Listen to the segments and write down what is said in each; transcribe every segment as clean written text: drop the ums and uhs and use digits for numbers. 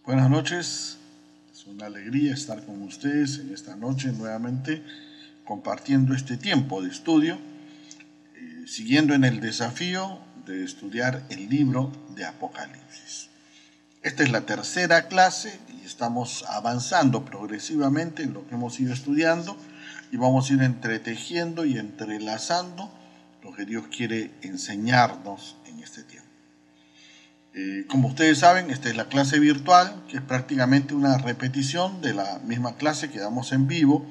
Buenas noches, es una alegría estar con ustedes en esta noche nuevamente compartiendo este tiempo de estudio, siguiendo en el desafío de estudiar el libro de Apocalipsis. Esta es la tercera clase y estamos avanzando progresivamente en lo que hemos ido estudiando y vamos a ir entretejiendo y entrelazando lo que Dios quiere enseñarnos en este tiempo. Como ustedes saben, esta es la clase virtual, que es prácticamente una repetición de la misma clase que damos en vivo.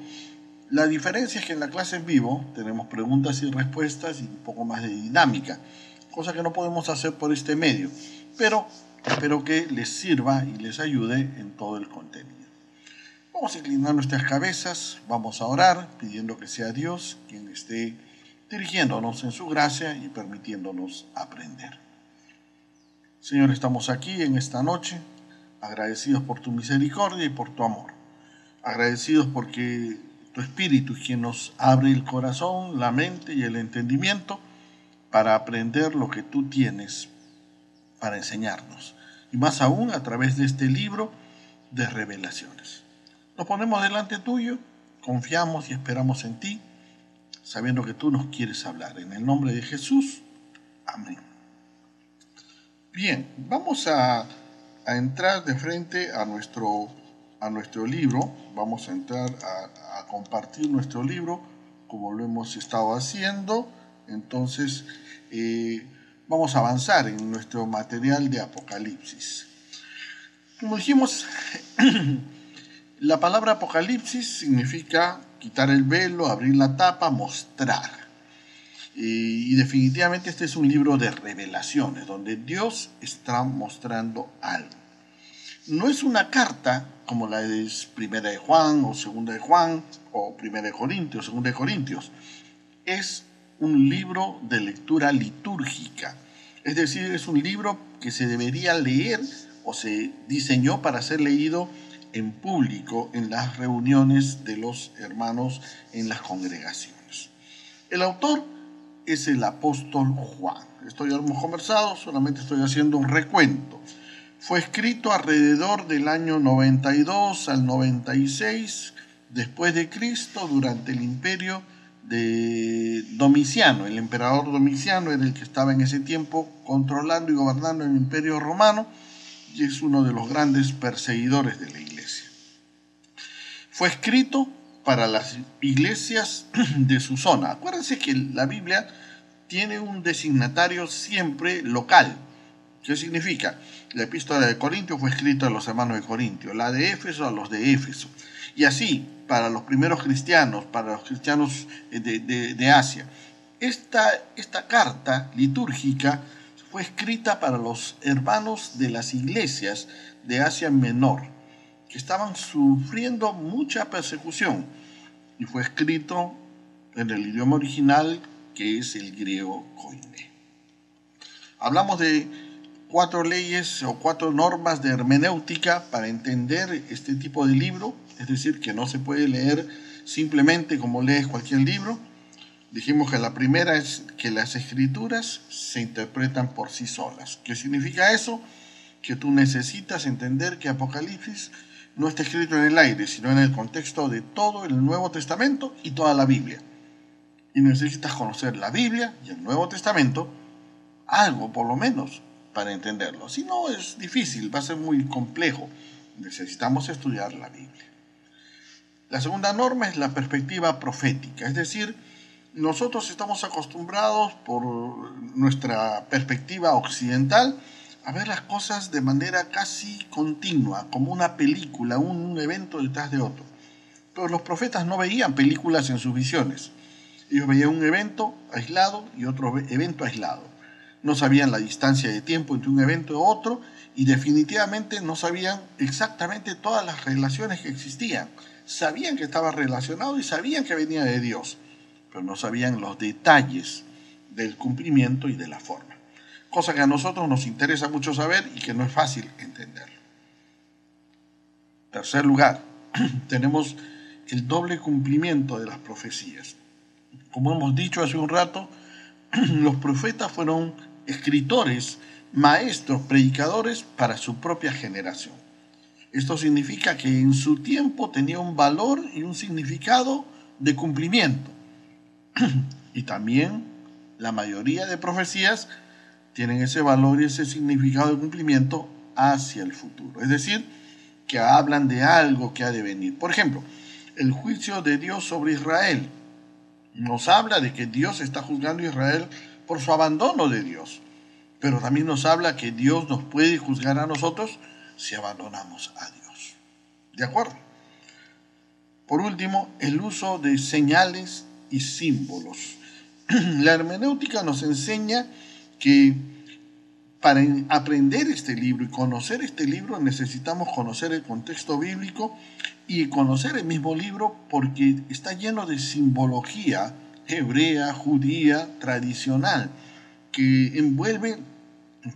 La diferencia es que en la clase en vivo tenemos preguntas y respuestas y un poco más de dinámica, cosa que no podemos hacer por este medio, pero espero que les sirva y les ayude en todo el contenido. Vamos a inclinar nuestras cabezas, vamos a orar pidiendo que sea Dios quien esté dirigiéndonos en su gracia y permitiéndonos aprender. Señor, estamos aquí en esta noche, agradecidos por tu misericordia y por tu amor. Agradecidos porque tu Espíritu es quien nos abre el corazón, la mente y el entendimiento para aprender lo que tú tienes para enseñarnos. Y más aún a través de este libro de revelaciones. Nos ponemos delante tuyo, confiamos y esperamos en ti, sabiendo que tú nos quieres hablar. En el nombre de Jesús, amén. Bien, vamos a entrar de frente a nuestro libro. Vamos a entrar a compartir nuestro libro como lo hemos estado haciendo. Entonces, vamos a avanzar en nuestro material de Apocalipsis. Como dijimos, la palabra Apocalipsis significa quitar el velo, abrir la tapa, mostrar. Y definitivamente este es un libro de revelaciones, donde Dios está mostrando algo. No es una carta como la de Primera de Juan o Segunda de Juan o Primera de Corintios, Segunda de Corintios. Es un libro de lectura litúrgica. Es decir, es un libro que se debería leer o se diseñó para ser leído en público en las reuniones de los hermanos en las congregaciones. El autor es el apóstol Juan. Esto ya lo hemos conversado, solamente estoy haciendo un recuento. Fue escrito alrededor del año 92 al 96 después de Cristo, durante el imperio de Domiciano. El emperador Domiciano era el que estaba en ese tiempo controlando y gobernando el imperio romano y es uno de los grandes perseguidores de la iglesia. Fue escrito para las iglesias de su zona. Acuérdense que la Biblia tiene un designatario siempre local. ¿Qué significa? La epístola de Corintios fue escrita a los hermanos de Corintio, la de Éfeso a los de Éfeso. Y así, para los primeros cristianos, para los cristianos de Asia. Esta carta litúrgica fue escrita para los hermanos de las iglesias de Asia Menor, que estaban sufriendo mucha persecución, y fue escrito en el idioma original, que es el griego koiné. Hablamos de 4 leyes o 4 normas de hermenéutica para entender este tipo de libro, es decir, que no se puede leer simplemente como lees cualquier libro. Dijimos que la primera es que las escrituras se interpretan por sí solas. ¿Qué significa eso? Que tú necesitas entender que Apocalipsis no está escrito en el aire, sino en el contexto de todo el Nuevo Testamento y toda la Biblia. Y necesitas conocer la Biblia y el Nuevo Testamento, algo por lo menos, para entenderlo. Si no, es difícil, va a ser muy complejo. Necesitamos estudiar la Biblia. La segunda norma es la perspectiva profética, es decir, nosotros estamos acostumbrados por nuestra perspectiva occidental a ver las cosas de manera casi continua, como una película, un evento detrás de otro. Pero los profetas no veían películas en sus visiones. Ellos veían un evento aislado y otro evento aislado. No sabían la distancia de tiempo entre un evento y otro y definitivamente no sabían exactamente todas las relaciones que existían. Sabían que estaba relacionado y sabían que venía de Dios, pero no sabían los detalles del cumplimiento y de la forma. Cosa que a nosotros nos interesa mucho saber y que no es fácil entenderlo. En tercer lugar, tenemos el doble cumplimiento de las profecías. Como hemos dicho hace un rato, los profetas fueron escritores, maestros, predicadores para su propia generación. Esto significa que en su tiempo tenía un valor y un significado de cumplimiento. Y también la mayoría de profecías tienen ese valor y ese significado de cumplimiento hacia el futuro. Es decir, que hablan de algo que ha de venir. Por ejemplo, el juicio de Dios sobre Israel nos habla de que Dios está juzgando a Israel por su abandono de Dios. Pero también nos habla que Dios nos puede juzgar a nosotros si abandonamos a Dios. ¿De acuerdo? Por último, el uso de señales y símbolos. La hermenéutica nos enseña que para aprender este libro y conocer este libro necesitamos conocer el contexto bíblico y conocer el mismo libro porque está lleno de simbología hebrea, judía, tradicional, que envuelve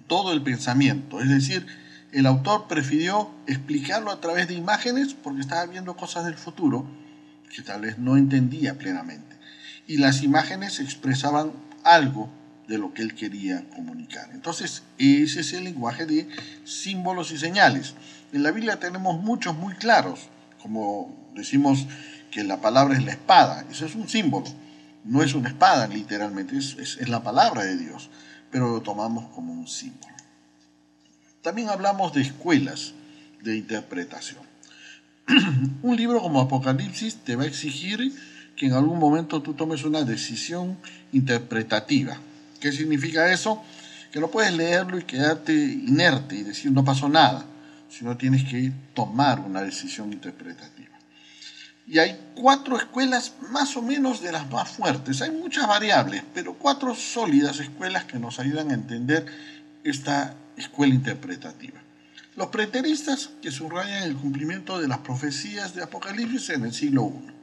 todo el pensamiento. Es decir, el autor prefirió explicarlo a través de imágenes porque estaba viendo cosas del futuro que tal vez no entendía plenamente. Y las imágenes expresaban algo de lo que él quería comunicar. Entonces, ese es el lenguaje de símbolos y señales. En la Biblia tenemos muchos muy claros, como decimos que la palabra es la espada. Eso es un símbolo. No es una espada, literalmente, es la palabra de Dios, pero lo tomamos como un símbolo. También hablamos de escuelas de interpretación. Un libro como Apocalipsis te va a exigir que en algún momento tú tomes una decisión interpretativa. ¿Qué significa eso? Que no puedes leerlo y quedarte inerte y decir no pasó nada, sino tienes que tomar una decisión interpretativa. Y hay 4 escuelas más o menos de las más fuertes. Hay muchas variables, pero 4 sólidas escuelas que nos ayudan a entender esta escuela interpretativa. Los preteristas, que subrayan el cumplimiento de las profecías de Apocalipsis en el siglo I.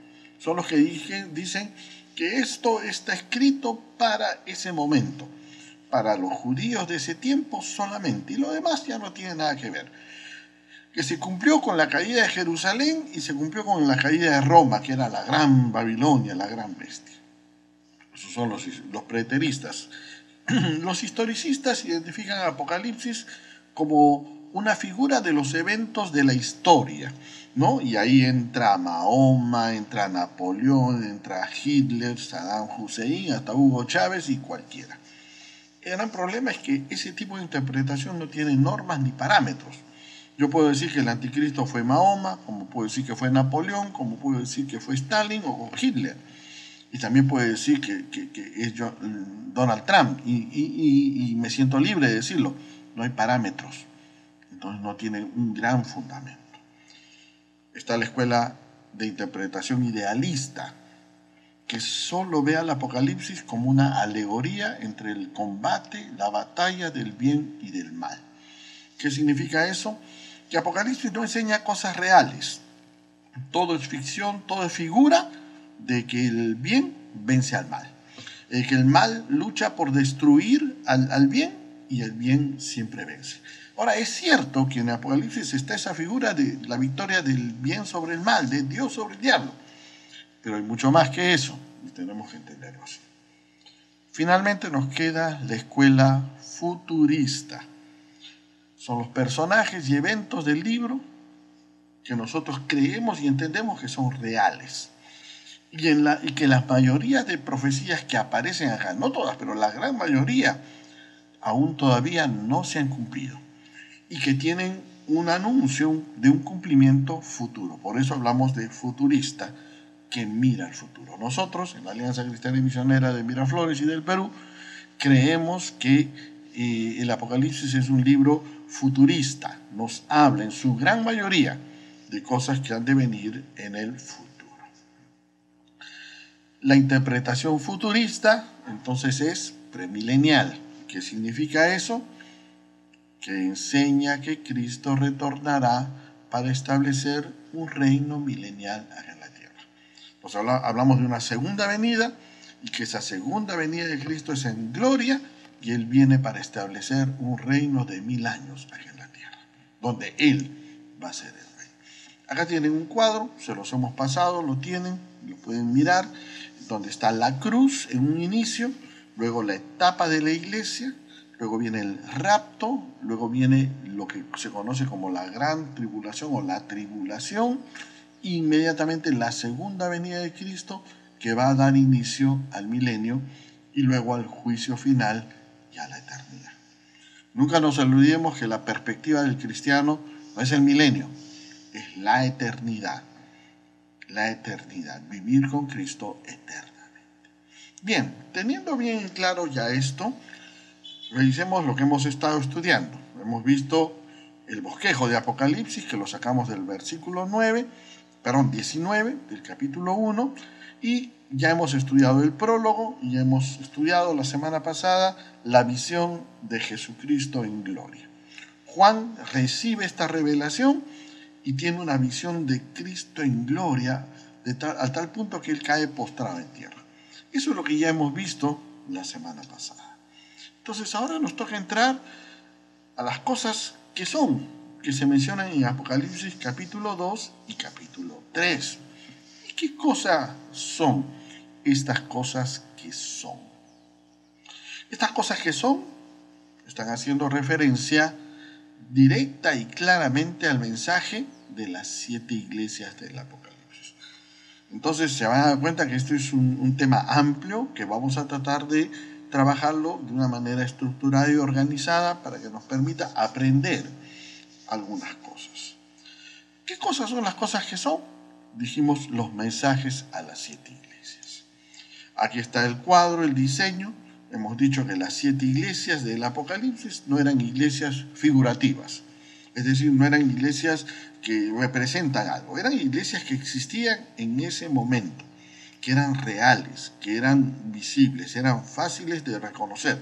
Son los que dicen que esto está escrito para ese momento, para los judíos de ese tiempo solamente, y lo demás ya no tiene nada que ver. Que se cumplió con la caída de Jerusalén y se cumplió con la caída de Roma, que era la gran Babilonia, la gran bestia. Esos son los preteristas. Los historicistas identifican a Apocalipsis como una figura de los eventos de la historia, ¿no? Y ahí entra Mahoma, entra Napoleón, entra Hitler, Saddam Hussein, hasta Hugo Chávez y cualquiera. El gran problema es que ese tipo de interpretación no tiene normas ni parámetros. Yo puedo decir que el anticristo fue Mahoma, como puedo decir que fue Napoleón, como puedo decir que fue Stalin o Hitler. Y también puedo decir que es Donald Trump. Y me siento libre de decirlo. No hay parámetros. Entonces no tiene un gran fundamento. Está la escuela de interpretación idealista, que solo ve al Apocalipsis como una alegoría entre el combate, la batalla del bien y del mal. ¿Qué significa eso? Que Apocalipsis no enseña cosas reales. Todo es ficción, todo es figura de que el bien vence al mal. Que el mal lucha por destruir al bien y el bien siempre vence. Ahora, es cierto que en Apocalipsis está esa figura de la victoria del bien sobre el mal, de Dios sobre el diablo. Pero hay mucho más que eso y tenemos que entenderlo así. Finalmente nos queda la escuela futurista. Son los personajes y eventos del libro que nosotros creemos y entendemos que son reales. Y que las mayorías de profecías que aparecen acá, no todas, pero la gran mayoría, aún todavía no se han cumplido. Y que tienen un anuncio de un cumplimiento futuro. Por eso hablamos de futurista, que mira al futuro. Nosotros, en la Alianza Cristiana y Misionera de Miraflores y del Perú, creemos que el Apocalipsis es un libro futurista. Nos habla en su gran mayoría de cosas que han de venir en el futuro. La interpretación futurista, entonces, es premilenial. ¿Qué significa eso? Que enseña que Cristo retornará para establecer un reino milenial acá en la tierra. Pues hablamos de una segunda venida y que esa segunda venida de Cristo es en gloria y Él viene para establecer un reino de 1000 años acá en la tierra, donde Él va a ser el rey. Acá tienen un cuadro, se los hemos pasado, lo tienen, lo pueden mirar, donde está la cruz en un inicio, luego la etapa de la iglesia, luego viene el rapto, luego viene lo que se conoce como la gran tribulación o la tribulación, e inmediatamente la segunda venida de Cristo, que va a dar inicio al milenio y luego al juicio final y a la eternidad. Nunca nos olvidemos que la perspectiva del cristiano no es el milenio, es la eternidad. La eternidad, vivir con Cristo eternamente. Bien, teniendo bien claro ya esto, revisemos lo que hemos estado estudiando. Hemos visto el bosquejo de Apocalipsis, que lo sacamos del versículo 19 del capítulo 1, y ya hemos estudiado el prólogo, y ya hemos estudiado la semana pasada la visión de Jesucristo en gloria. Juan recibe esta revelación y tiene una visión de Cristo en gloria a tal punto que él cae postrado en tierra. Eso es lo que ya hemos visto la semana pasada. Entonces ahora nos toca entrar a las cosas que se mencionan en Apocalipsis capítulo 2 y capítulo 3. ¿Y qué cosas son estas cosas que son? Estas cosas que son están haciendo referencia directa y claramente al mensaje de las 7 iglesias del Apocalipsis. Entonces se van a dar cuenta que esto es un tema amplio que vamos a tratar de trabajarlo de una manera estructurada y organizada para que nos permita aprender algunas cosas. ¿Qué cosas son las cosas que son? Dijimos los mensajes a las 7 iglesias. Aquí está el cuadro, el diseño. Hemos dicho que las 7 iglesias del Apocalipsis no eran iglesias figurativas, es decir, no eran iglesias que representan algo, eran iglesias que existían en ese momento, que eran reales, que eran visibles, eran fáciles de reconocer.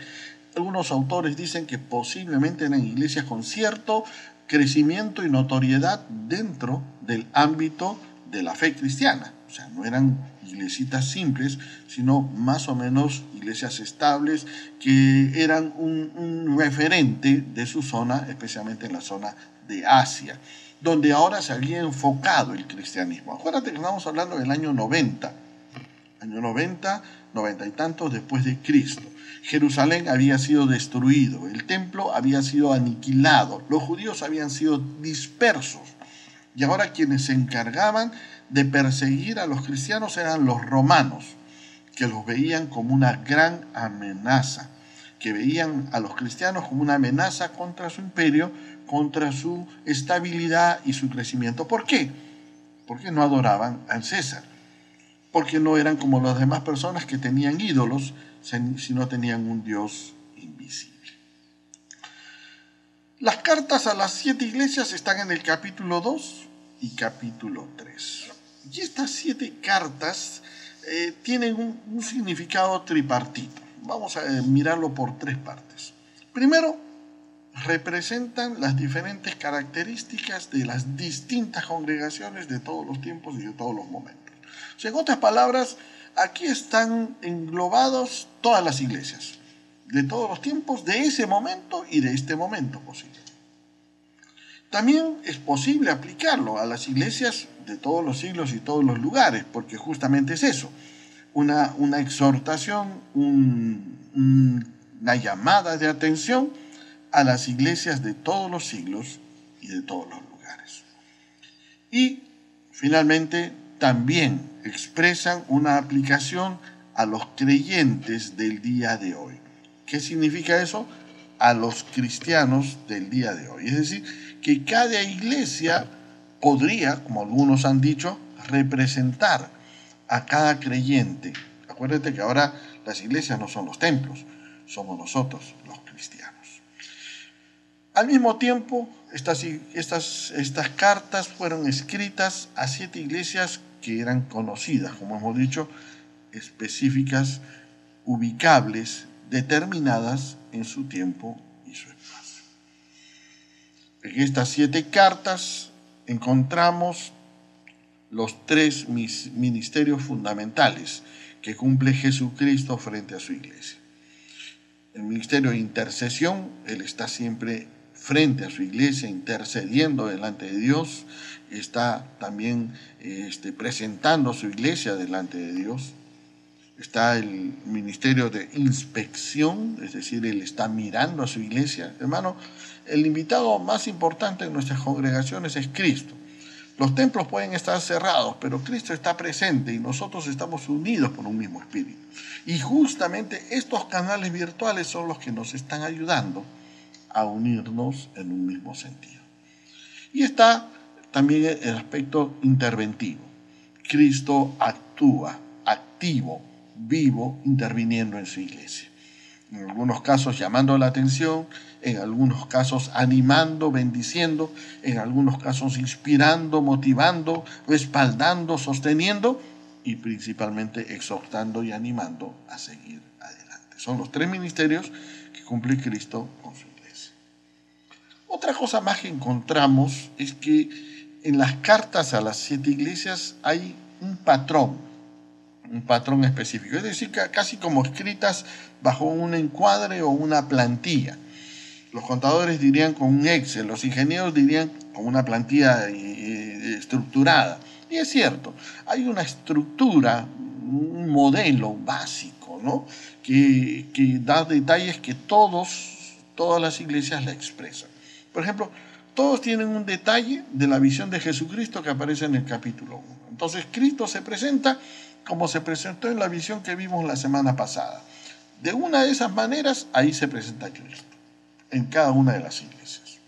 Algunos autores dicen que posiblemente eran iglesias con cierto crecimiento y notoriedad dentro del ámbito de la fe cristiana. O sea, no eran iglesitas simples, sino más o menos iglesias estables que eran un referente de su zona, especialmente en la zona de Asia, donde ahora se había enfocado el cristianismo. Acuérdate que estamos hablando del año 90 y tantos después de Cristo. Jerusalén había sido destruido, el templo había sido aniquilado, los judíos habían sido dispersos. Y ahora quienes se encargaban de perseguir a los cristianos eran los romanos, que los veían como una gran amenaza, que veían a los cristianos como una amenaza contra su imperio, contra su estabilidad y su crecimiento. ¿Por qué? Porque no adoraban al César, porque no eran como las demás personas que tenían ídolos, sino tenían un Dios invisible. Las cartas a las 7 iglesias están en el capítulo 2 y capítulo 3. Y estas 7 cartas tienen un significado tripartito. Vamos a mirarlo por 3 partes. Primero, representan las diferentes características de las distintas congregaciones de todos los tiempos y de todos los momentos. O sea, en otras palabras, aquí están englobados todas las iglesias, de todos los tiempos, de ese momento y de este momento posible. También es posible aplicarlo a las iglesias de todos los siglos y todos los lugares, porque justamente es eso, una exhortación, una llamada de atención a las iglesias de todos los siglos y de todos los lugares. Y finalmente también expresan una aplicación a los creyentes del día de hoy. ¿Qué significa eso? A los cristianos del día de hoy. Es decir, que cada iglesia podría, como algunos han dicho, representar a cada creyente. Acuérdate que ahora las iglesias no son los templos, somos nosotros los cristianos. Al mismo tiempo, estas cartas fueron escritas a 7 iglesias que eran conocidas, como hemos dicho, específicas, ubicables, determinadas en su tiempo y su espacio. En estas 7 cartas encontramos los 3 ministerios fundamentales que cumple Jesucristo frente a su iglesia. El ministerio de intercesión, Él está siempre frente a su iglesia, intercediendo delante de Dios, está también presentando a su iglesia delante de Dios. está el ministerio de inspección, es decir, él está mirando a su iglesia. Hermano, el invitado más importante en nuestras congregaciones es Cristo. Los templos pueden estar cerrados, pero Cristo está presente y nosotros estamos unidos por un mismo espíritu. Y justamente estos canales virtuales son los que nos están ayudando a unirnos en un mismo sentido. Y está también el aspecto interventivo. Cristo actúa, activo, vivo, interviniendo en su iglesia. En algunos casos llamando la atención, en algunos casos animando, bendiciendo, en algunos casos inspirando, motivando, respaldando, sosteniendo y principalmente exhortando y animando a seguir adelante. Son los tres ministerios que cumple Cristo con su iglesia. Otra cosa más que encontramos es que en las cartas a las 7 iglesias hay un patrón específico, es decir, casi como escritas bajo un encuadre o una plantilla. Los contadores dirían con un Excel, los ingenieros dirían con una plantilla estructurada. Y es cierto, hay una estructura, un modelo básico, ¿no? que da detalles que todas las iglesias la expresan. Por ejemplo, todos tienen un detalle de la visión de Jesucristo que aparece en el capítulo 1. Entonces, Cristo se presenta como se presentó en la visión que vimos la semana pasada. De una de esas maneras, ahí se presenta Cristo, en cada una de las iglesias.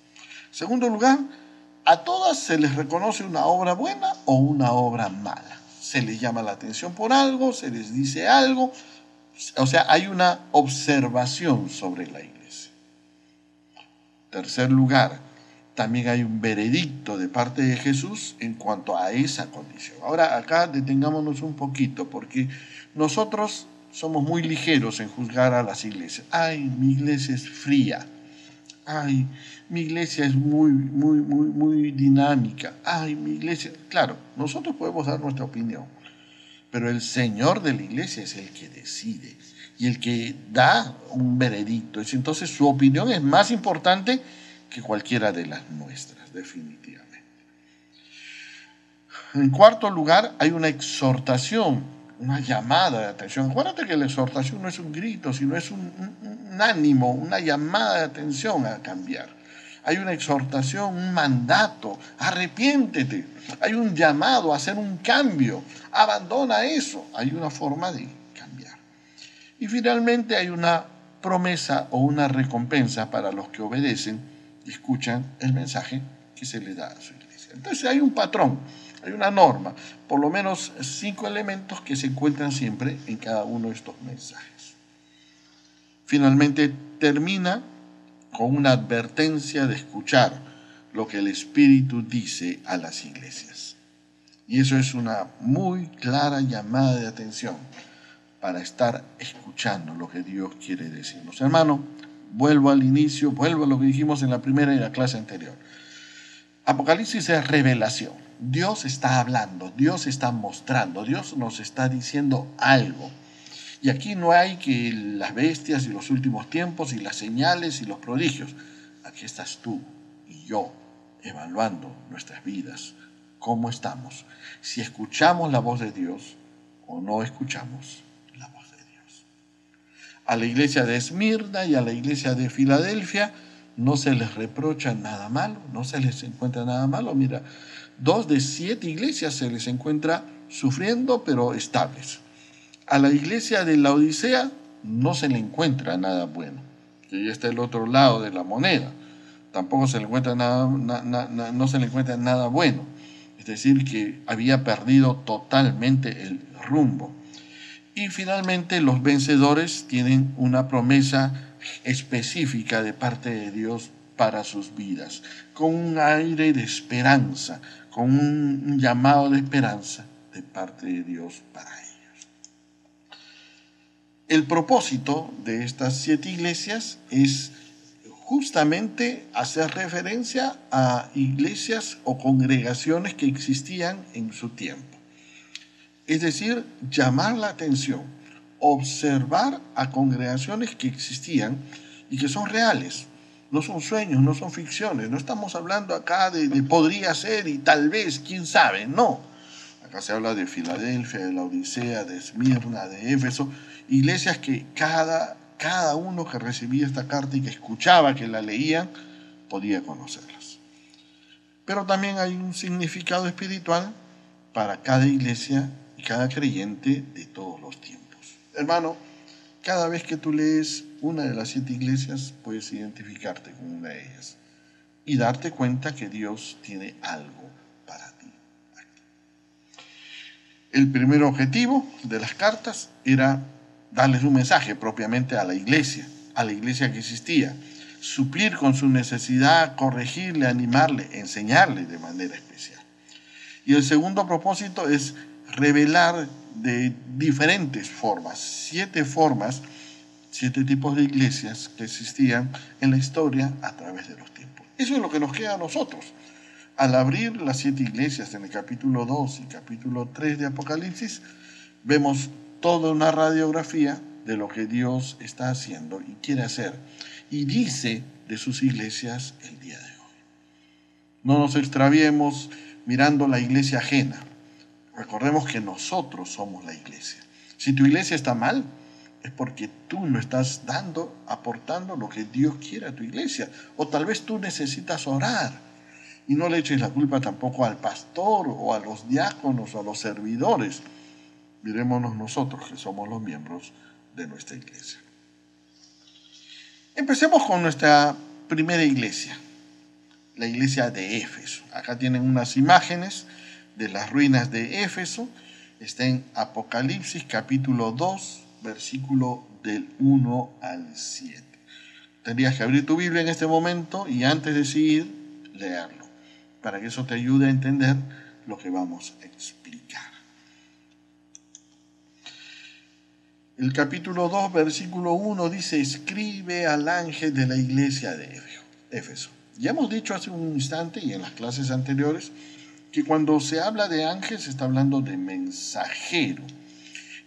En segundo lugar, a todas se les reconoce una obra buena o una obra mala. Se les llama la atención por algo, se les dice algo, o sea, hay una observación sobre la iglesia. En tercer lugar, también hay un veredicto de parte de Jesús en cuanto a esa condición. Ahora, acá detengámonos un poquito, porque nosotros somos muy ligeros en juzgar a las iglesias. Ay, mi iglesia es fría. Ay, mi iglesia es muy dinámica. Ay, mi iglesia... Claro, nosotros podemos dar nuestra opinión, pero el Señor de la iglesia es el que decide y el que da un veredicto. Entonces su opinión es más importante que cualquiera de las nuestras, definitivamente. En cuarto lugar, hay una exhortación, una llamada de atención. Acuérdate que la exhortación no es un grito, sino es un ánimo, una llamada de atención a cambiar. Hay una exhortación, un mandato, arrepiéntete. Hay un llamado a hacer un cambio, abandona eso. Hay una forma de cambiar. Y finalmente hay una promesa o una recompensa para los que obedecen y escuchan el mensaje que se le da a su iglesia. Entonces hay un patrón, hay una norma, por lo menos 5 elementos que se encuentran siempre en cada uno de estos mensajes. Finalmente termina con una advertencia de escuchar lo que el Espíritu dice a las iglesias. Y eso es una muy clara llamada de atención para estar escuchando lo que Dios quiere decirnos. Hermano, vuelvo al inicio, vuelvo a lo que dijimos en la primera y la clase anterior. Apocalipsis es revelación. Dios está hablando, Dios está mostrando, Dios nos está diciendo algo. Y aquí no hay que las bestias y los últimos tiempos y las señales y los prodigios. Aquí estás tú y yo evaluando nuestras vidas, cómo estamos, si escuchamos la voz de Dios o no escuchamos la voz de Dios. A la iglesia de Esmirna y a la iglesia de Filadelfia no se les reprocha nada malo, no se les encuentra nada malo. Mira, 2 de 7 iglesias se les encuentra sufriendo pero estables. A la iglesia de la Odisea no se le encuentra nada bueno, que ya está el otro lado de la moneda. Tampoco se le encuentra no se le encuentra nada bueno. Es decir, que había perdido totalmente el rumbo. Y finalmente los vencedores tienen una promesa específica de parte de Dios para sus vidas, con un aire de esperanza, con un llamado de esperanza de parte de Dios para ellos. El propósito de estas 7 iglesias es justamente hacer referencia a iglesias o congregaciones que existían en su tiempo. Es decir, llamar la atención, observar a congregaciones que existían y que son reales. No son sueños, no son ficciones. No estamos hablando acá de podría ser y tal vez, quién sabe. No. Acá se habla de Filadelfia, de la Odisea, de Esmirna, de Éfeso, iglesias que cada uno que recibía esta carta y que escuchaba que la leían, podía conocerlas. Pero también hay un significado espiritual para cada iglesia y cada creyente de todos los tiempos. Hermano, cada vez que tú lees una de las 7 iglesias, puedes identificarte con una de ellas y darte cuenta que Dios tiene algo para ti. El primer objetivo de las cartas era darles un mensaje propiamente a la iglesia que existía, suplir con su necesidad, corregirle, animarle, enseñarle de manera especial. Y el segundo propósito es revelar de diferentes formas, 7 formas, 7 tipos de iglesias que existían en la historia a través de los tiempos. Eso es lo que nos queda a nosotros. Al abrir las 7 iglesias en el capítulo 2 y capítulo 3 de Apocalipsis, vemos toda una radiografía de lo que Dios está haciendo y quiere hacer. Y dice de sus iglesias el día de hoy. No nos extraviemos mirando la iglesia ajena. Recordemos que nosotros somos la iglesia. Si tu iglesia está mal, es porque tú no estás aportando lo que Dios quiere a tu iglesia. O tal vez tú necesitas orar. Y no le eches la culpa tampoco al pastor o a los diáconos o a los servidores. Mirémonos nosotros que somos los miembros de nuestra iglesia. Empecemos con nuestra primera iglesia, la iglesia de Éfeso. Acá tienen unas imágenes de las ruinas de Éfeso. Está en Apocalipsis capítulo 2, versículo del 1 al 7. Tendrías que abrir tu Biblia en este momento y antes de seguir, leerlo, para que eso te ayude a entender lo que vamos a explicar. El capítulo 2, versículo 1 dice: escribe al ángel de la iglesia de Éfeso. Ya hemos dicho hace un instante y en las clases anteriores que cuando se habla de ángel se está hablando de mensajero.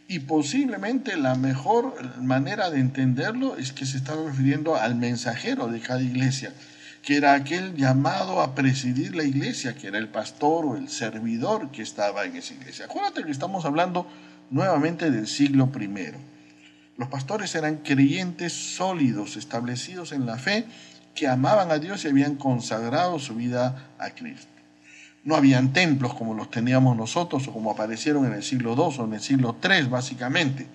Y posiblemente la mejor manera de entenderlo es que se está refiriendo al mensajero de cada iglesia, que era aquel llamado a presidir la iglesia, que era el pastor o el servidor que estaba en esa iglesia. Acuérdate que estamos hablando nuevamente del siglo I. Los pastores eran creyentes sólidos, establecidos en la fe, que amaban a Dios y habían consagrado su vida a Cristo. No habían templos como los teníamos nosotros o como aparecieron en el siglo II o en el siglo III básicamente,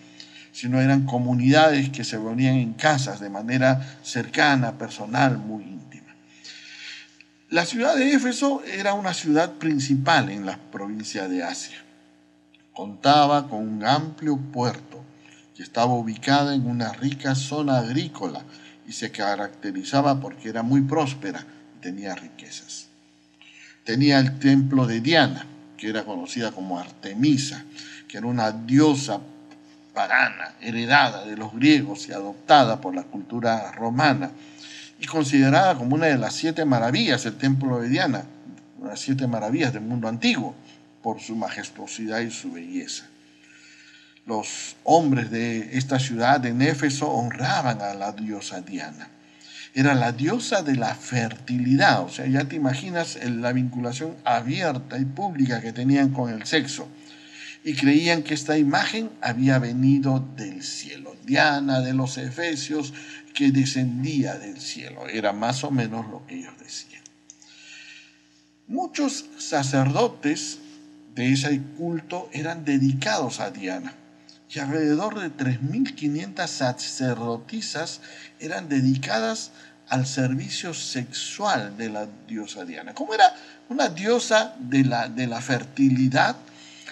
sino eran comunidades que se reunían en casas de manera cercana, personal, muy íntima. La ciudad de Éfeso era una ciudad principal en la provincia de Asia. Contaba con un amplio puerto que estaba ubicada en una rica zona agrícola y se caracterizaba porque era muy próspera y tenía riquezas. Tenía el templo de Diana, que era conocida como Artemisa, que era una diosa pagana, heredada de los griegos y adoptada por la cultura romana, y considerada como una de las 7 maravillas, el templo de Diana, las 7 maravillas del mundo antiguo, por su majestuosidad y su belleza. Los hombres de esta ciudad en Éfeso honraban a la diosa Diana. Era la diosa de la fertilidad, o sea, ya te imaginas la vinculación abierta y pública que tenían con el sexo. Y creían que esta imagen había venido del cielo. Diana de los Efesios, que descendía del cielo. Era más o menos lo que ellos decían. Muchos sacerdotes de ese culto eran dedicados a Diana. Y alrededor de 3.500 sacerdotisas eran dedicadas al servicio sexual de la diosa Diana. Como era una diosa de la fertilidad,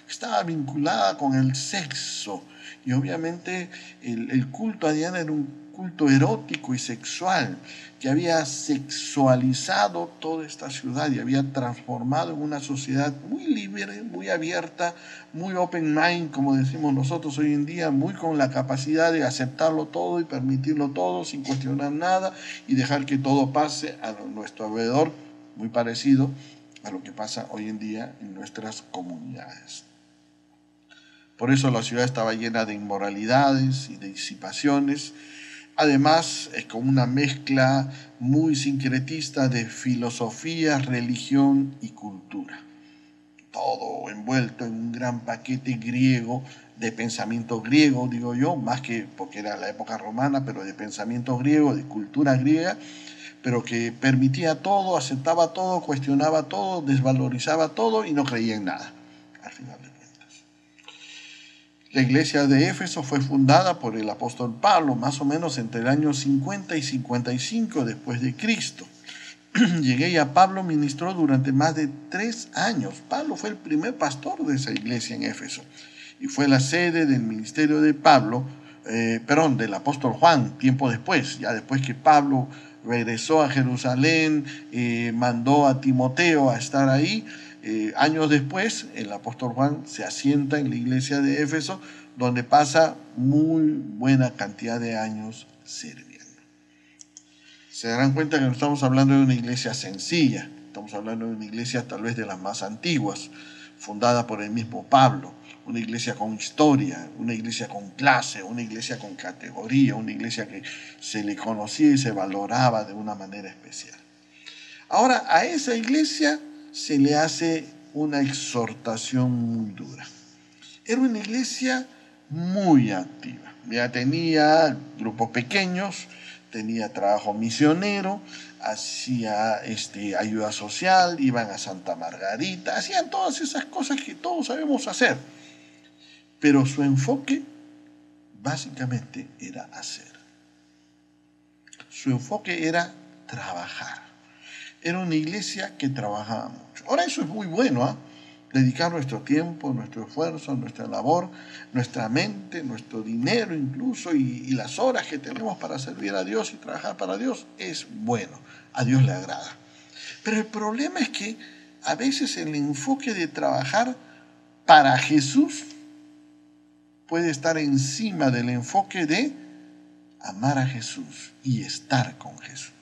estaba vinculada con el sexo. Y obviamente el culto a Diana era un culto erótico y sexual que había sexualizado toda esta ciudad y había transformado en una sociedad muy libre, muy abierta, muy open mind, como decimos nosotros hoy en día, muy con la capacidad de aceptarlo todo y permitirlo todo sin cuestionar nada y dejar que todo pase a nuestro alrededor, muy parecido a lo que pasa hoy en día en nuestras comunidades. Por eso la ciudad estaba llena de inmoralidades y de disipaciones. Además, es como una mezcla muy sincretista de filosofía, religión y cultura. todo envuelto en un gran paquete griego, de pensamiento griego, digo yo, más que porque era la época romana, pero de pensamiento griego, de cultura griega, pero que permitía todo, aceptaba todo, cuestionaba todo, desvalorizaba todo y no creía en nada, al final de cuentas. La iglesia de Éfeso fue fundada por el apóstol Pablo, más o menos entre el año 50 y 55 después de Cristo. Llegué y a Pablo ministró durante más de 3 años. Pablo fue el primer pastor de esa iglesia en Éfeso y fue la sede del ministerio de Pablo, del apóstol Juan, tiempo después, ya después que Pablo regresó a Jerusalén, mandó a Timoteo a estar ahí. Años después, el apóstol Juan se asienta en la iglesia de Éfeso, donde pasa muy buena cantidad de años sirviendo. Se darán cuenta que no estamos hablando de una iglesia sencilla, estamos hablando de una iglesia tal vez de las más antiguas, fundada por el mismo Pablo, una iglesia con historia, una iglesia con clase, una iglesia con categoría, una iglesia que se le conocía y se valoraba de una manera especial. Ahora, a esa iglesia se le hace una exhortación muy dura. Era una iglesia muy activa, ya tenía grupos pequeños, tenía trabajo misionero, hacía ayuda social, iban a Santa Margarita, hacían todas esas cosas que todos sabemos hacer. Pero su enfoque básicamente era hacer. Su enfoque era trabajar. Era una iglesia que trabajaba mucho. Ahora eso es muy bueno, ¿eh? Dedicar nuestro tiempo, nuestro esfuerzo, nuestra labor, nuestra mente, nuestro dinero incluso y las horas que tenemos para servir a Dios y trabajar para Dios es bueno, a Dios le agrada. Pero el problema es que a veces el enfoque de trabajar para Jesús puede estar encima del enfoque de amar a Jesús y estar con Jesús.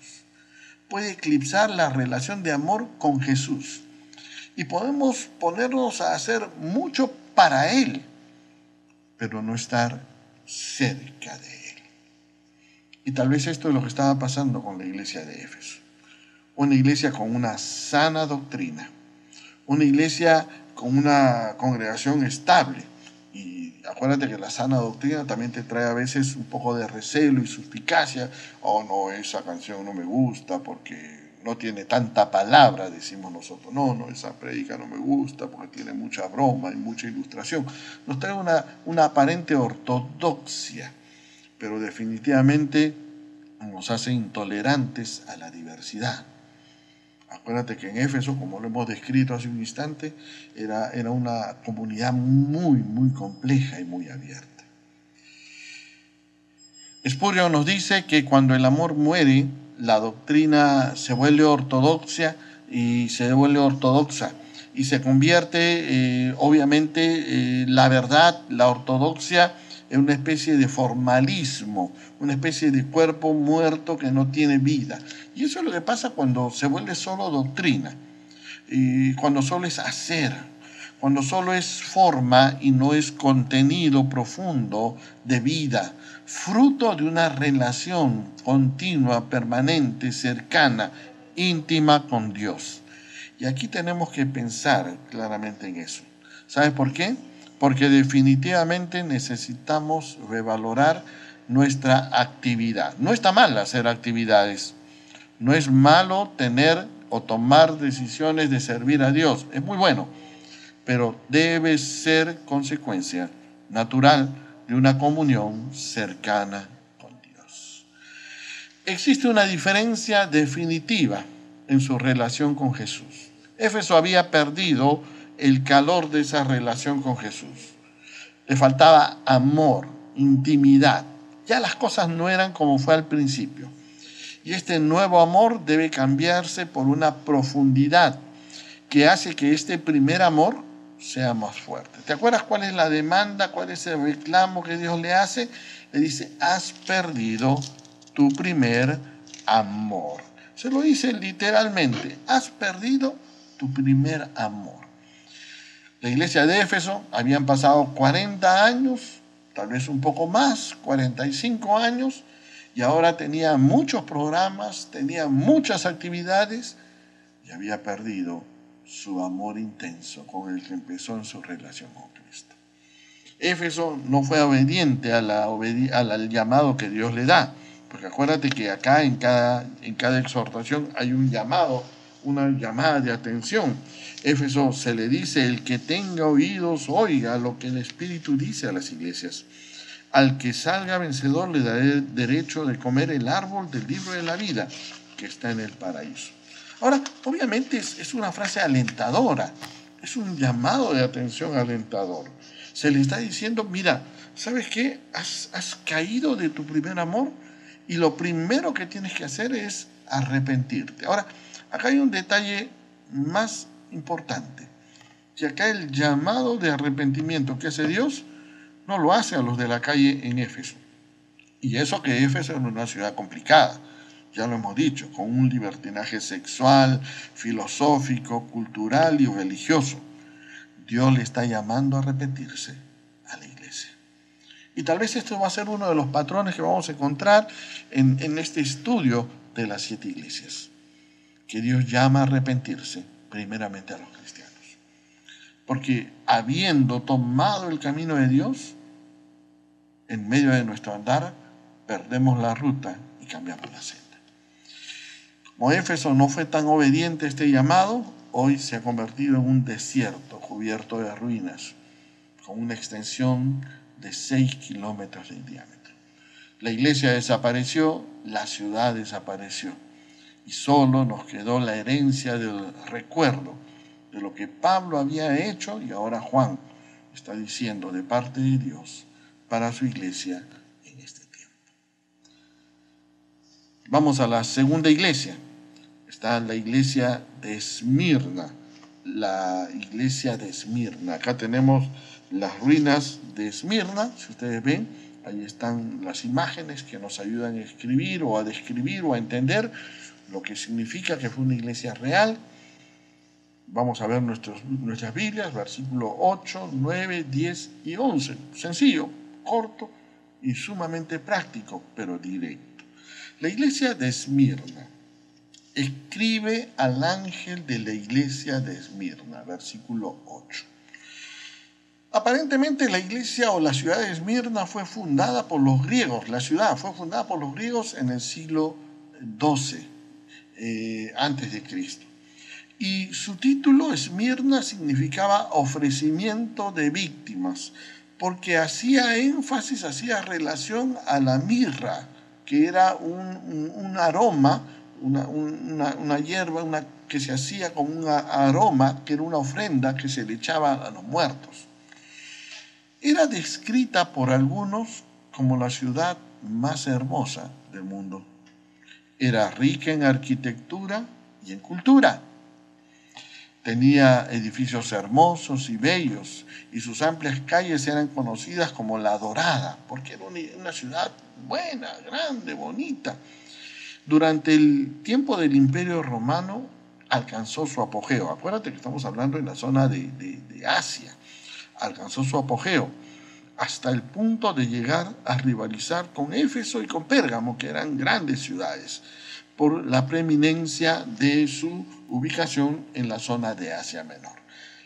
Puede eclipsar la relación de amor con Jesús. Y podemos ponernos a hacer mucho para Él, pero no estar cerca de Él. Y tal vez esto es lo que estaba pasando con la iglesia de Éfeso. Una iglesia con una sana doctrina, una iglesia con una congregación estable. Y acuérdate que la sana doctrina también te trae a veces un poco de recelo y suspicacia. Oh, no, esa canción no me gusta porque no tiene tanta palabra, decimos nosotros. No, esa prédica no me gusta porque tiene mucha broma y mucha ilustración. Nos trae una aparente ortodoxia, pero definitivamente nos hace intolerantes a la diversidad. Acuérdate que en Éfeso, como lo hemos descrito hace un instante, era una comunidad muy, muy compleja y muy abierta. Spurgeon nos dice que cuando el amor muere, la doctrina se vuelve ortodoxa y se se convierte, obviamente, la verdad, la ortodoxia, en una especie de formalismo, una especie de cuerpo muerto que no tiene vida. Y eso es lo que pasa cuando se vuelve solo doctrina, cuando solo es hacer, cuando solo es forma y no es contenido profundo de vida, fruto de una relación continua, permanente, cercana, íntima con Dios. Y aquí tenemos que pensar claramente en eso. ¿Sabes por qué? Porque definitivamente necesitamos revalorar nuestra actividad. No está mal hacer actividades, no es malo tener o tomar decisiones de servir a Dios, es muy bueno, pero debe ser consecuencia natural de una comunión cercana con Dios. Existe una diferencia definitiva en su relación con Jesús. Éfeso había perdido el calor de esa relación con Jesús. Le faltaba amor, intimidad. Ya las cosas no eran como fue al principio. Y este nuevo amor debe cambiarse por una profundidad que hace que este primer amor sea más fuerte. ¿Te acuerdas cuál es la demanda, cuál es el reclamo que Dios le hace? Le dice, has perdido tu primer amor. Se lo dice literalmente, has perdido tu primer amor. La iglesia de Éfeso habían pasado 40 años, tal vez un poco más, 45 años, y ahora tenía muchos programas, tenía muchas actividades y había perdido su amor intenso con el que empezó en su relación con Cristo. Éfeso no fue obediente al llamado que Dios le da, porque acuérdate que acá en cada exhortación hay un llamado, una llamada de atención. Éfeso se le dice: el que tenga oídos oiga lo que el Espíritu dice a las iglesias. Al que salga vencedor le daré derecho de comer el árbol del libro de la vida que está en el paraíso. Ahora, obviamente es una frase alentadora, es un llamado de atención alentador. Se le está diciendo: mira, ¿sabes qué? Has caído de tu primer amor y lo primero que tienes que hacer es arrepentirte. Ahora, acá hay un detalle más importante, que acá el llamado de arrepentimiento que hace Dios no lo hace a los de la calle en Éfeso. Y eso que Éfeso es una ciudad complicada, ya lo hemos dicho, con un libertinaje sexual, filosófico, cultural y religioso. Dios le está llamando a arrepentirse a la iglesia. Y tal vez esto va a ser uno de los patrones que vamos a encontrar en este estudio de las 7 iglesias. Que Dios llama a arrepentirse primeramente a los cristianos. Porque habiendo tomado el camino de Dios, en medio de nuestro andar, perdemos la ruta y cambiamos la senda. Como Éfeso no fue tan obediente a este llamado, hoy se ha convertido en un desierto cubierto de ruinas, con una extensión de 6 kilómetros de diámetro. La iglesia desapareció, la ciudad desapareció, y solo nos quedó la herencia del recuerdo de lo que Pablo había hecho, y ahora Juan está diciendo de parte de Dios para su iglesia en este tiempo. Vamos a la segunda iglesia. Está la iglesia de Esmirna. La iglesia de Esmirna. Acá tenemos las ruinas de Esmirna. Si ustedes ven, ahí están las imágenes que nos ayudan a escribir o a describir o a entender lo que significa que fue una iglesia real. Vamos a ver nuestras Biblias, versículo 8, 9, 10 y 11. Sencillo, corto y sumamente práctico, pero directo. La iglesia de Esmirna escribe al ángel de la iglesia de Esmirna, versículo 8. Aparentemente la iglesia o la ciudad de Esmirna fue fundada por los griegos. La ciudad fue fundada por los griegos en el siglo XII antes de Cristo. Y su título, Esmirna, significaba ofrecimiento de víctimas, porque hacía énfasis, hacía relación a la mirra, que era un aroma, una hierba que se hacía como un aroma, que era una ofrenda que se le echaba a los muertos. Era descrita por algunos como la ciudad más hermosa del mundo. Era rica en arquitectura y en cultura. Tenía edificios hermosos y bellos, y sus amplias calles eran conocidas como La Dorada, porque era una ciudad buena, grande, bonita. Durante el tiempo del Imperio Romano alcanzó su apogeo. Acuérdate que estamos hablando en la zona de Asia. Alcanzó su apogeo hasta el punto de llegar a rivalizar con Éfeso y con Pérgamo, que eran grandes ciudades, por la preeminencia de su ubicación en la zona de Asia Menor.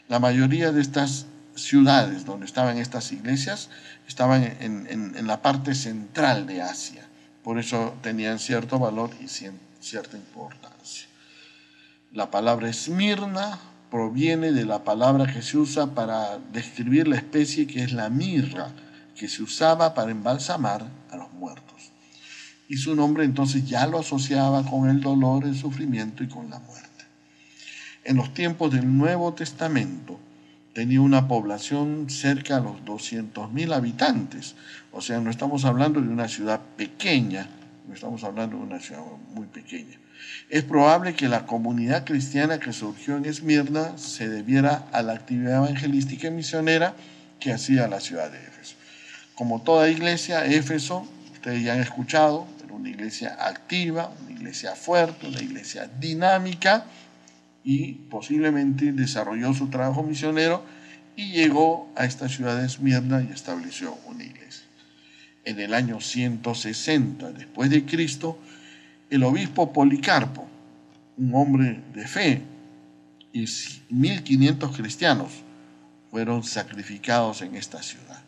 La mayoría de estas ciudades donde estaban estas iglesias estaban en la parte central de Asia. Por eso tenían cierto valor y cierta importancia. La palabra Esmirna proviene de la palabra que se usa para describir la especie que es la mirra, que se usaba para embalsamar a los muertos. Y su nombre entonces ya lo asociaba con el dolor, el sufrimiento y con la muerte. En los tiempos del Nuevo Testamento tenía una población cerca a los 200.000 habitantes. O sea, no estamos hablando de una ciudad pequeña, no estamos hablando de una ciudad muy pequeña. Es probable que la comunidad cristiana que surgió en Esmirna se debiera a la actividad evangelística y misionera que hacía la ciudad de Éfeso. Como toda iglesia, Éfeso, ustedes ya han escuchado, era una iglesia activa, una iglesia fuerte, una iglesia dinámica, y posiblemente desarrolló su trabajo misionero y llegó a esta ciudad de Esmirna y estableció una iglesia. En el año 160 después de Cristo, el obispo Policarpo, un hombre de fe, y 1500 cristianos fueron sacrificados en esta ciudad.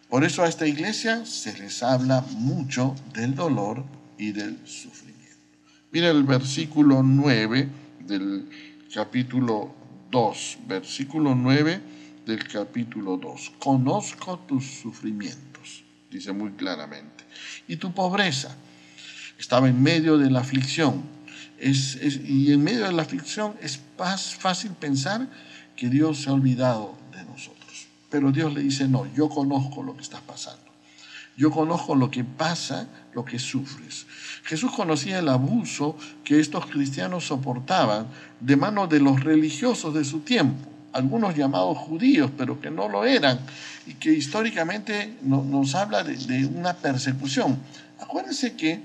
Por eso a esta iglesia se les habla mucho del dolor y del sufrimiento. Mira el versículo 9 del capítulo 2. Versículo 9 del capítulo 2. Conozco tus sufrimientos, dice muy claramente, y tu pobreza. Estaba en medio de la aflicción. Y en medio de la aflicción es más fácil pensar que Dios se ha olvidado de nosotros. Pero Dios le dice, no, yo conozco lo que estás pasando. Yo conozco lo que pasa, lo que sufres. Jesús conocía el abuso que estos cristianos soportaban de manos de los religiosos de su tiempo, algunos llamados judíos, pero que no lo eran, y que históricamente nos habla de una persecución. Acuérdense que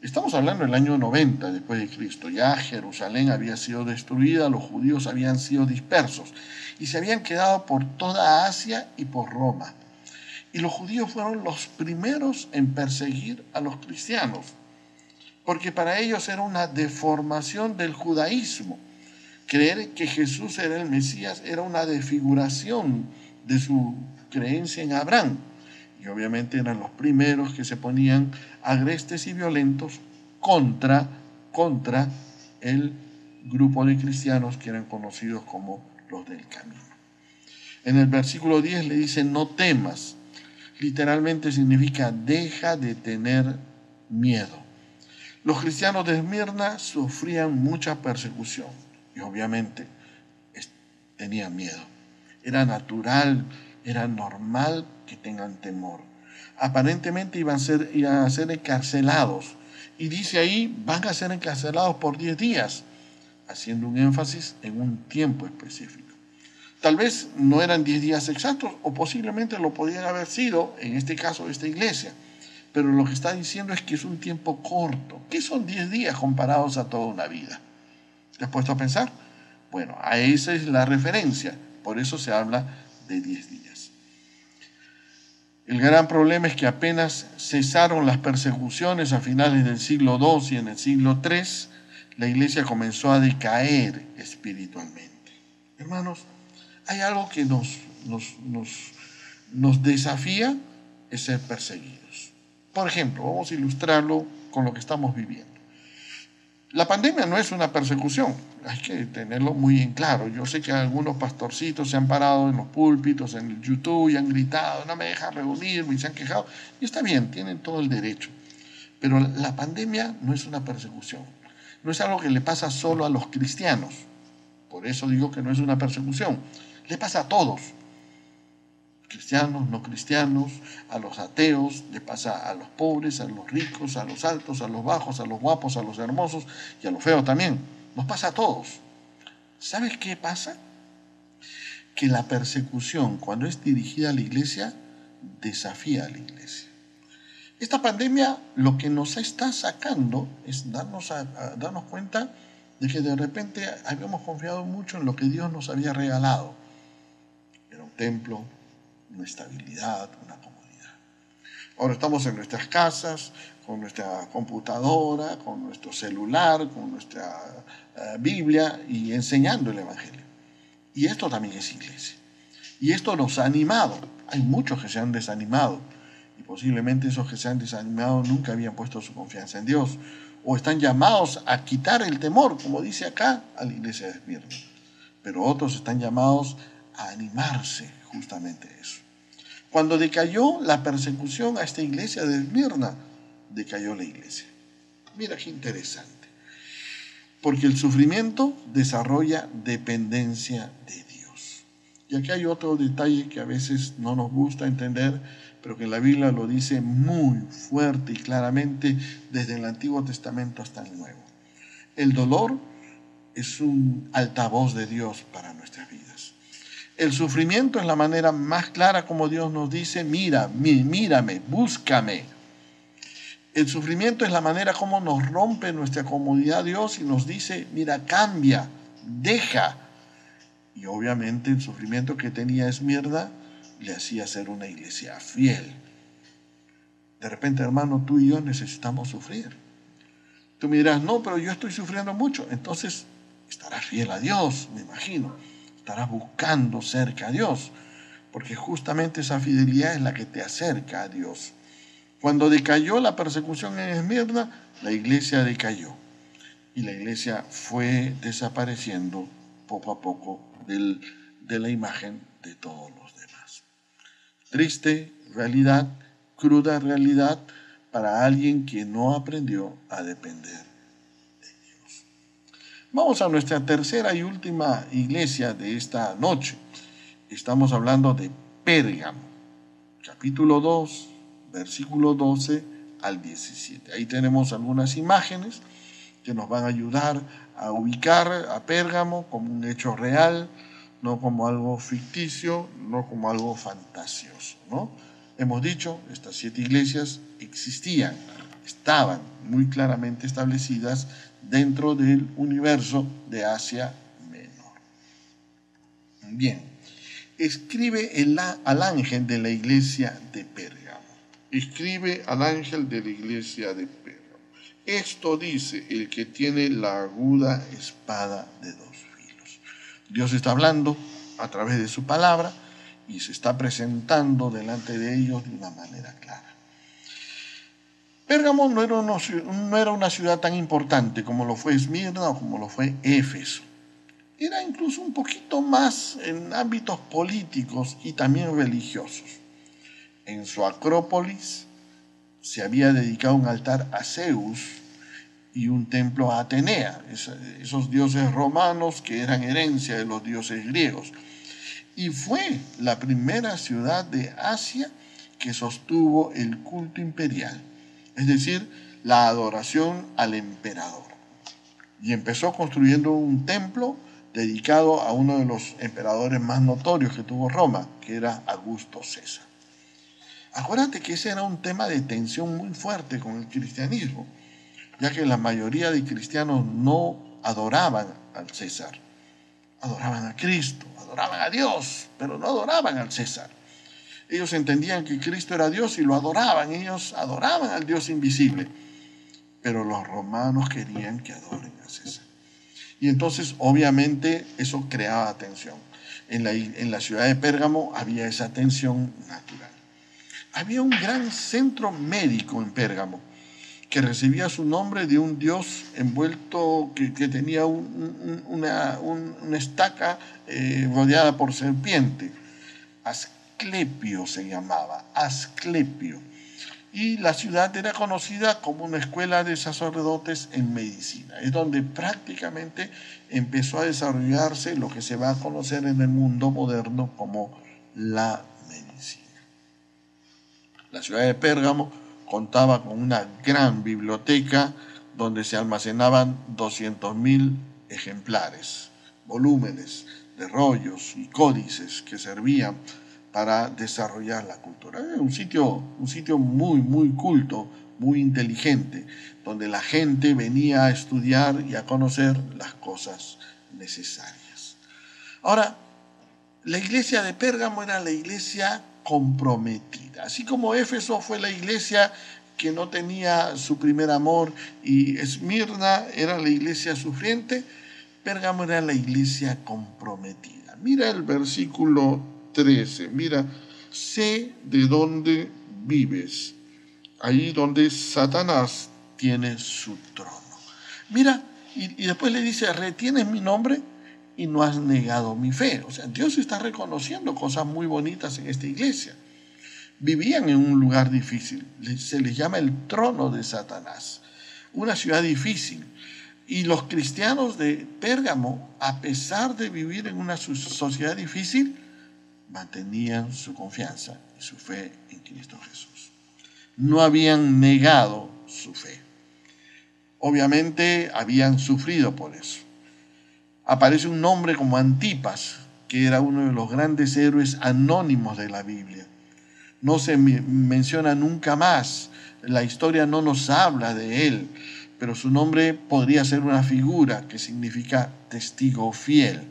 estamos hablando del año 90 después de Cristo. Ya Jerusalén había sido destruida, los judíos habían sido dispersos y se habían quedado por toda Asia y por Roma. Y los judíos fueron los primeros en perseguir a los cristianos, porque para ellos era una deformación del judaísmo. Creer que Jesús era el Mesías era una desfiguración de su creencia en Abraham. Y obviamente eran los primeros que se ponían agrestes y violentos contra el grupo de cristianos que eran conocidos como los del camino. En el versículo 10 le dice, no temas. Literalmente significa, deja de tener miedo. Los cristianos de Esmirna sufrían mucha persecución y obviamente tenían miedo. Era natural, era normal que tengan temor. Aparentemente iban a ser encarcelados. Y dice ahí, van a ser encarcelados por 10 días, haciendo un énfasis en un tiempo específico. Tal vez no eran 10 días exactos, o posiblemente lo podían haber sido, en este caso de esta iglesia. Pero lo que está diciendo es que es un tiempo corto. ¿Qué son 10 días comparados a toda una vida? ¿Te has puesto a pensar? Bueno, a esa es la referencia. Por eso se habla de 10 días. El gran problema es que apenas cesaron las persecuciones a finales del siglo II y en el siglo III, la iglesia comenzó a decaer espiritualmente. Hermanos, hay algo que nos desafía, es ser perseguidos. Por ejemplo, vamos a ilustrarlo con lo que estamos viviendo. La pandemia no es una persecución, hay que tenerlo muy en claro. Yo sé que algunos pastorcitos se han parado en los púlpitos, en el YouTube y han gritado, no me dejan reunirme, y se han quejado. Y está bien, tienen todo el derecho. Pero la pandemia no es una persecución, no es algo que le pasa solo a los cristianos. Por eso digo que no es una persecución, le pasa a todos. Cristianos, no cristianos, a los ateos, le pasa a los pobres, a los ricos, a los altos, a los bajos, a los guapos, a los hermosos y a los feos también. Nos pasa a todos. ¿Sabes qué pasa? Que la persecución, cuando es dirigida a la iglesia, desafía a la iglesia. Esta pandemia lo que nos está sacando es darnos cuenta de que de repente habíamos confiado mucho en lo que Dios nos había regalado. Era un templo, una estabilidad, una comodidad. Ahora estamos en nuestras casas, con nuestra computadora, con nuestro celular, con nuestra Biblia y enseñando el Evangelio. Y esto también es iglesia. Y esto nos ha animado. Hay muchos que se han desanimado y posiblemente esos que se han desanimado nunca habían puesto su confianza en Dios o están llamados a quitar el temor, como dice acá, a la iglesia de Esmirna. Pero otros están llamados a animarse justamente eso. Cuando decayó la persecución a esta iglesia de Esmirna, decayó la iglesia. Mira qué interesante. Porque el sufrimiento desarrolla dependencia de Dios. Y aquí hay otro detalle que a veces no nos gusta entender, pero que la Biblia lo dice muy fuerte y claramente desde el Antiguo Testamento hasta el Nuevo. El dolor es un altavoz de Dios para nuestras vidas. El sufrimiento es la manera más clara como Dios nos dice, mírame, búscame. El sufrimiento es la manera como nos rompe nuestra comodidad Dios y nos dice, mira, cambia, deja. Y obviamente el sufrimiento que tenía Esmirna le hacía ser una iglesia fiel. De repente, hermano, tú y yo necesitamos sufrir. Tú me dirás, no, pero yo estoy sufriendo mucho. Entonces, estarás fiel a Dios, me imagino. Estarás buscando cerca a Dios, porque justamente esa fidelidad es la que te acerca a Dios. Cuando decayó la persecución en Esmirna, la iglesia decayó. Y la iglesia fue desapareciendo poco a poco de la imagen de todos los demás. Triste realidad, cruda realidad para alguien que no aprendió a depender de Dios. Vamos a nuestra tercera y última iglesia de esta noche. Estamos hablando de Pérgamo, capítulo 2, versículo 12 al 17. Ahí tenemos algunas imágenes que nos van a ayudar a ubicar a Pérgamo como un hecho real, no como algo ficticio, no como algo fantasioso, ¿no? Hemos dicho, estas 7 iglesias existían, estaban muy claramente establecidas dentro del universo de Asia Menor. Bien, escribe al ángel de la iglesia de Pérgamo. Escribe al ángel de la iglesia de Pérgamo. Esto dice el que tiene la aguda espada de 2 filos. Dios está hablando a través de su palabra y se está presentando delante de ellos de una manera clara. Pérgamo no era una ciudad tan importante como lo fue Esmirna o como lo fue Éfeso. Era incluso un poquito más en ámbitos políticos y también religiosos. En su acrópolis se había dedicado un altar a Zeus y un templo a Atenea, esos dioses romanos que eran herencia de los dioses griegos. Y fue la primera ciudad de Asia que sostuvo el culto imperial, es decir, la adoración al emperador. Y empezó construyendo un templo dedicado a uno de los emperadores más notorios que tuvo Roma, que era Augusto César. Acuérdate que ese era un tema de tensión muy fuerte con el cristianismo, ya que la mayoría de cristianos no adoraban al César, adoraban a Cristo, adoraban a Dios, pero no adoraban al César. Ellos entendían que Cristo era Dios y lo adoraban, ellos adoraban al Dios invisible, pero los romanos querían que adoren a César. Y entonces, obviamente, eso creaba tensión. En la ciudad de Pérgamo había esa tensión natural. Había un gran centro médico en Pérgamo que recibía su nombre de un dios envuelto que tenía una estaca rodeada por serpiente. Asclepio se llamaba, Asclepio. Y la ciudad era conocida como una escuela de sacerdotes en medicina. Es donde prácticamente empezó a desarrollarse lo que se va a conocer en el mundo moderno como la medicina. La ciudad de Pérgamo contaba con una gran biblioteca donde se almacenaban 200.000 ejemplares, volúmenes de rollos y códices que servían para desarrollar la cultura. Era un sitio muy, muy culto, muy inteligente, donde la gente venía a estudiar y a conocer las cosas necesarias. Ahora, la iglesia de Pérgamo era la iglesia comprometida. Así como Éfeso fue la iglesia que no tenía su primer amor y Esmirna era la iglesia sufriente, Pérgamo era la iglesia comprometida. Mira el versículo 13, mira, sé de dónde vives, ahí donde Satanás tiene su trono. Mira, y después le dice, retienes mi nombre y no has negado mi fe. O sea, Dios está reconociendo cosas muy bonitas en esta iglesia. Vivían en un lugar difícil, se les llama el trono de Satanás, una ciudad difícil. Y los cristianos de Pérgamo, a pesar de vivir en una sociedad difícil, mantenían su confianza y su fe en Cristo Jesús. No habían negado su fe. Obviamente habían sufrido por eso. Aparece un nombre como Antipas, que era uno de los grandes héroes anónimos de la Biblia. No se menciona nunca más, la historia no nos habla de él, pero su nombre podría ser una figura que significa testigo fiel.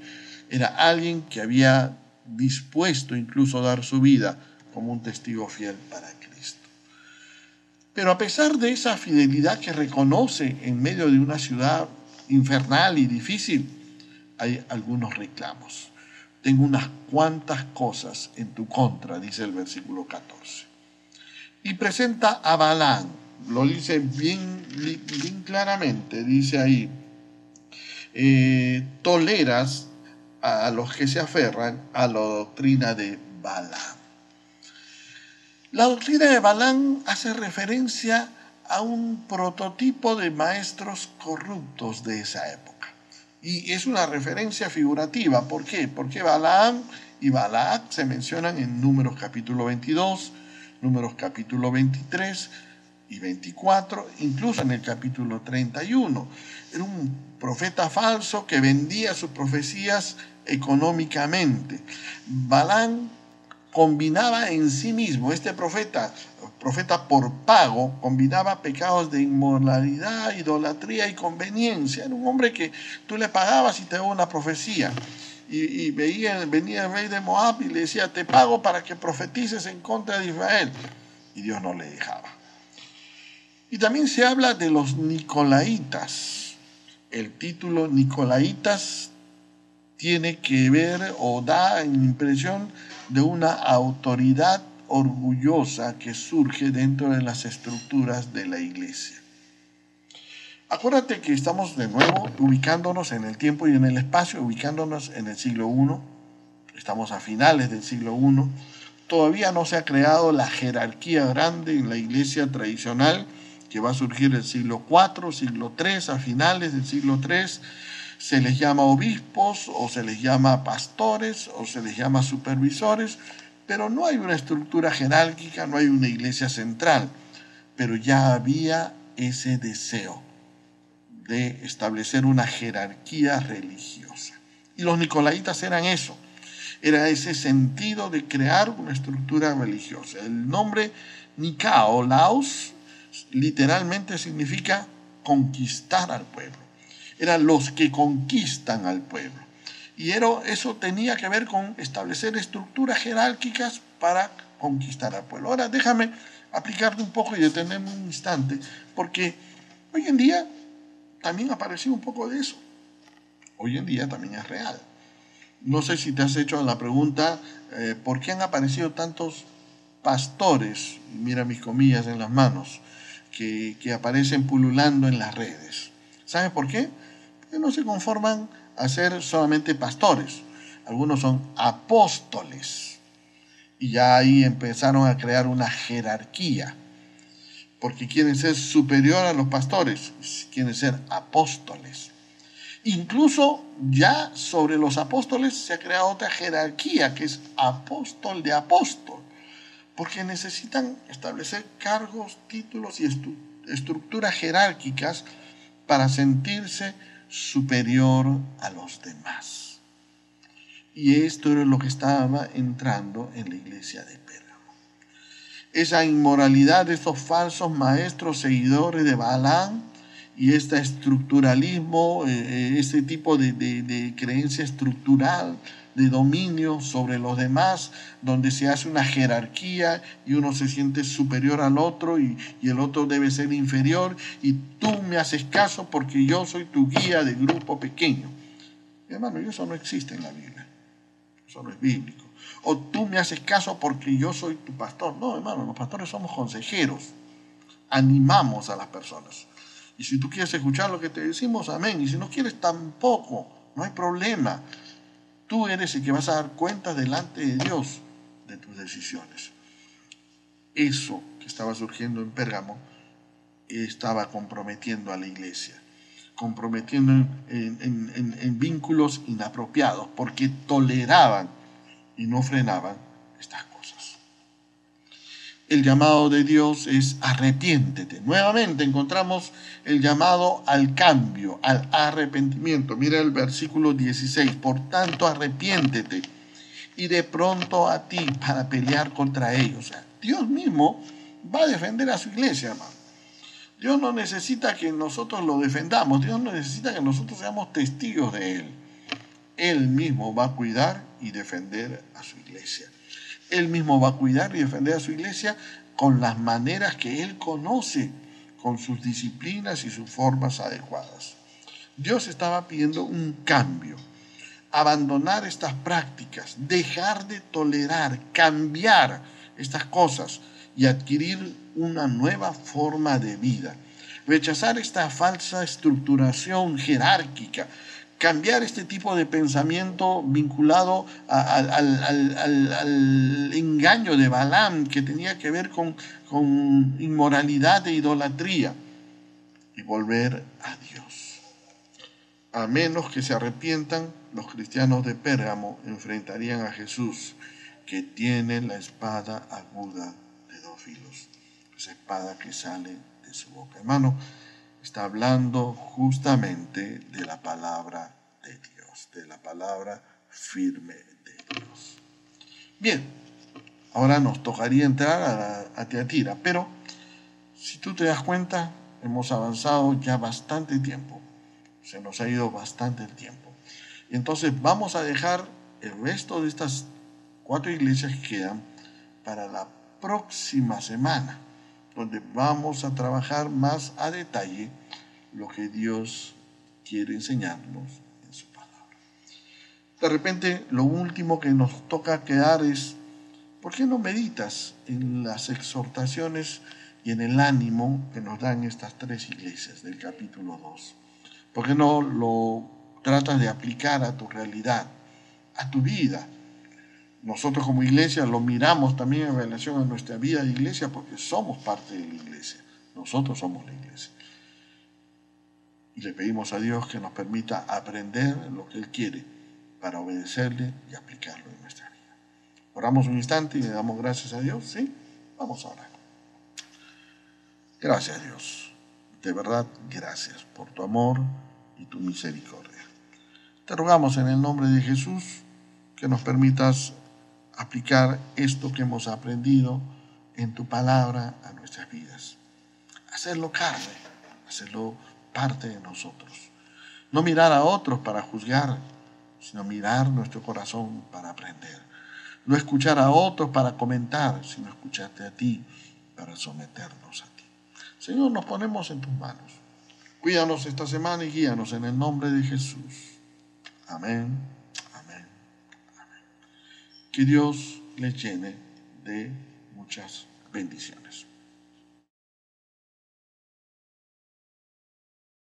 Era alguien que había dispuesto incluso a dar su vida como un testigo fiel para Cristo. Pero a pesar de esa fidelidad que reconoce en medio de una ciudad infernal y difícil, hay algunos reclamos. Tengo unas cuantas cosas en tu contra, dice el versículo 14. Y presenta a Balaam, lo dice bien claramente, dice ahí, toleras a los que se aferran a la doctrina de Balaam. La doctrina de Balaam hace referencia a un prototipo de maestros corruptos de esa época. Y es una referencia figurativa. ¿Por qué? Porque Balaam y Balac se mencionan en Números capítulo 22, Números capítulo 23 y 24, incluso en el capítulo 31. Era un profeta falso que vendía sus profecías económicamente. Balaam combinaba en sí mismo, este profeta por pago, combinaba pecados de inmoralidad, idolatría y conveniencia. Era un hombre que tú le pagabas y te daba una profecía. Y venía el rey de Moab y le decía, te pago para que profetices en contra de Israel. Y Dios no le dejaba. Y también se habla de los nicolaitas. El título nicolaitas tiene que ver o da impresión de una autoridad orgullosa que surge dentro de las estructuras de la iglesia. Acuérdate que estamos de nuevo ubicándonos en el tiempo y en el espacio, ubicándonos en el siglo I. Estamos a finales del siglo I. Todavía no se ha creado la jerarquía grande en la iglesia tradicional que va a surgir el siglo IV, siglo III, a finales del siglo III. Se les llama obispos, o se les llama pastores, o se les llama supervisores, pero no hay una estructura jerárquica, no hay una iglesia central. Pero ya había ese deseo de establecer una jerarquía religiosa. Y los nicolaitas eran eso, era ese sentido de crear una estructura religiosa. El nombre Nicao, Laos, literalmente significa conquistar al pueblo. Eran los que conquistan al pueblo. Y eso tenía que ver con establecer estructuras jerárquicas para conquistar al pueblo. Ahora déjame aplicarte un poco y detenerme un instante, porque hoy en día también ha aparecido un poco de eso. Hoy en día también es real. No sé si te has hecho la pregunta, ¿por qué han aparecido tantos pastores, mira mis comillas en las manos, que aparecen pululando en las redes? ¿Sabes por qué? Porque no se conforman a ser solamente pastores. Algunos son apóstoles. Y ya ahí empezaron a crear una jerarquía. Porque quieren ser superior a los pastores. Quieren ser apóstoles. Incluso ya sobre los apóstoles se ha creado otra jerarquía que es apóstol de apóstol. Porque necesitan establecer cargos, títulos y estructuras jerárquicas para sentirse superior a los demás. Y esto era lo que estaba entrando en la iglesia de Pérgamo. Esa inmoralidad de estos falsos maestros seguidores de Balaam y este estructuralismo, este tipo de creencia estructural, de dominio sobre los demás, donde se hace una jerarquía y uno se siente superior al otro y el otro debe ser inferior y tú me haces caso porque yo soy tu guía de grupo pequeño. Hermano, eso no existe en la Biblia. Eso no es bíblico. O tú me haces caso porque yo soy tu pastor. No, hermano, los pastores somos consejeros. Animamos a las personas. Y si tú quieres escuchar lo que te decimos, amén. Y si no quieres, tampoco. No hay problema. Tú eres el que vas a dar cuenta delante de Dios de tus decisiones. Eso que estaba surgiendo en Pérgamo estaba comprometiendo a la iglesia, comprometiendo en vínculos inapropiados, porque toleraban y no frenaban estas cosas. El llamado de Dios es arrepiéntete. Nuevamente encontramos el llamado al cambio, al arrepentimiento. Mira el versículo 16. Por tanto, arrepiéntete y de pronto a ti para pelear contra ellos. O sea, Dios mismo va a defender a su iglesia, hermano. Dios no necesita que nosotros lo defendamos. Dios no necesita que nosotros seamos testigos de Él. Él mismo va a cuidar y defender a su iglesia. Él mismo va a cuidar y defender a su iglesia con las maneras que Él conoce, con sus disciplinas y sus formas adecuadas. Dios estaba pidiendo un cambio. abandonar estas prácticas, dejar de tolerar, cambiar estas cosas y adquirir una nueva forma de vida. Rechazar esta falsa estructuración jerárquica, cambiar este tipo de pensamiento vinculado al engaño de Balaam, que tenía que ver con inmoralidad e idolatría, y volver a Dios. A menos que se arrepientan, los cristianos de Pérgamo enfrentarían a Jesús, que tiene la espada aguda de dos filos, esa espada que sale de su boca. Hermano, está hablando justamente de la palabra de Dios, de la palabra firme de Dios. Bien, ahora nos tocaría entrar a Tiatira, pero si tú te das cuenta, hemos avanzado ya bastante tiempo, se nos ha ido bastante el tiempo. Y entonces vamos a dejar el resto de estas 4 iglesias que quedan para la próxima semana, donde vamos a trabajar más a detalle lo que Dios quiere enseñarnos en su palabra. De repente, lo último que nos toca quedar es, ¿por qué no meditas en las exhortaciones y en el ánimo que nos dan estas 3 iglesias del capítulo 2? ¿Por qué no lo tratas de aplicar a tu realidad, a tu vida? Nosotros como iglesia lo miramos también en relación a nuestra vida de iglesia, porque somos parte de la iglesia. Nosotros somos la iglesia. Y le pedimos a Dios que nos permita aprender lo que Él quiere para obedecerle y aplicarlo en nuestra vida. Oramos un instante y le damos gracias a Dios, ¿sí? Vamos a orar. Gracias, Dios. De verdad, gracias por tu amor y tu misericordia. Te rogamos en el nombre de Jesús que nos permitas aplicar esto que hemos aprendido en tu palabra a nuestras vidas. Hacerlo carne, hacerlo parte de nosotros. No mirar a otros para juzgar, sino mirar nuestro corazón para aprender. No escuchar a otros para comentar, sino escucharte a ti para someternos a ti. Señor, nos ponemos en tus manos. Cuídanos esta semana y guíanos en el nombre de Jesús. Amén, amén, amén. Que Dios les llene de muchas bendiciones.